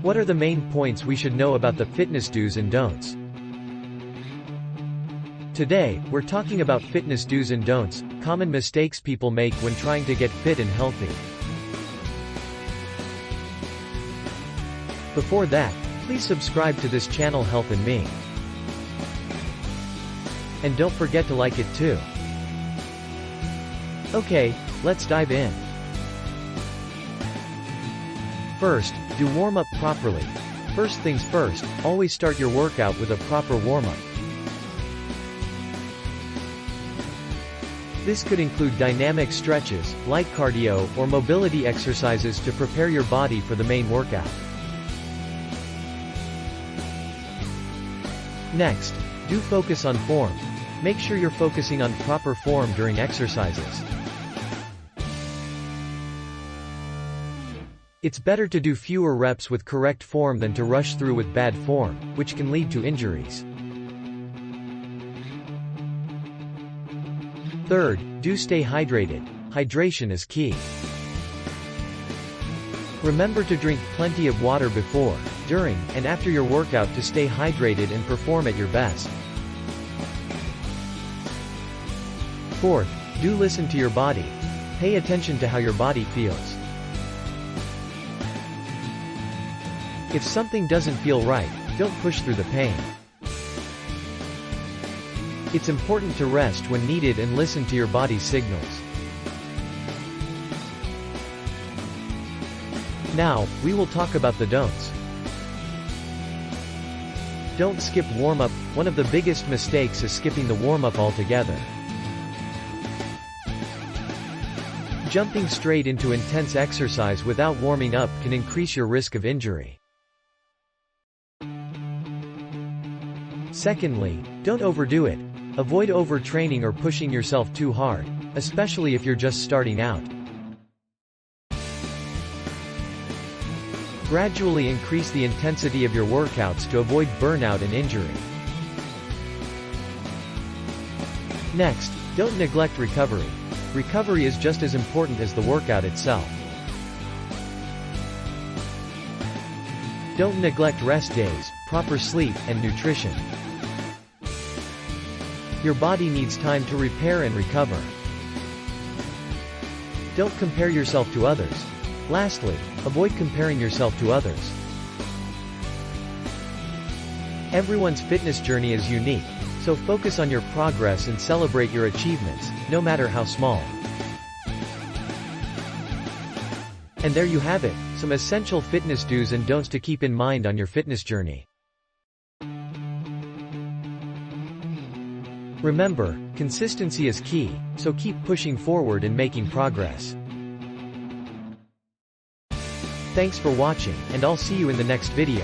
What are the main points we should know about the fitness do's and don'ts? Today, we're talking about fitness do's and don'ts, common mistakes people make when trying to get fit and healthy. Before that, please subscribe to this channel Health&Me. And don't forget to like it too. Okay, let's dive in. First, do warm-up properly. First things first, always start your workout with a proper warm-up. This could include dynamic stretches, light cardio, or mobility exercises to prepare your body for the main workout. Next, do focus on form. Make sure you're focusing on proper form during exercises. It's better to do fewer reps with correct form than to rush through with bad form, which can lead to injuries. Third, do stay hydrated. Hydration is key. Remember to drink plenty of water before, during, and after your workout to stay hydrated and perform at your best. Fourth, do listen to your body. Pay attention to how your body feels. If something doesn't feel right, don't push through the pain. It's important to rest when needed and listen to your body's signals. Now, we will talk about the don'ts. Don't skip warm-up. One of the biggest mistakes is skipping the warm-up altogether. Jumping straight into intense exercise without warming up can increase your risk of injury. Secondly, don't overdo it. Avoid overtraining or pushing yourself too hard, especially if you're just starting out. Gradually increase the intensity of your workouts to avoid burnout and injury. Next, don't neglect recovery. Recovery is just as important as the workout itself. Don't neglect rest days, proper sleep, and nutrition. Your body needs time to repair and recover. Don't compare yourself to others. Lastly, avoid comparing yourself to others. Everyone's fitness journey is unique, so focus on your progress and celebrate your achievements, no matter how small. And there you have it, some essential fitness do's and don'ts to keep in mind on your fitness journey. Remember, consistency is key, so keep pushing forward and making progress. Thanks for watching, and I'll see you in the next video.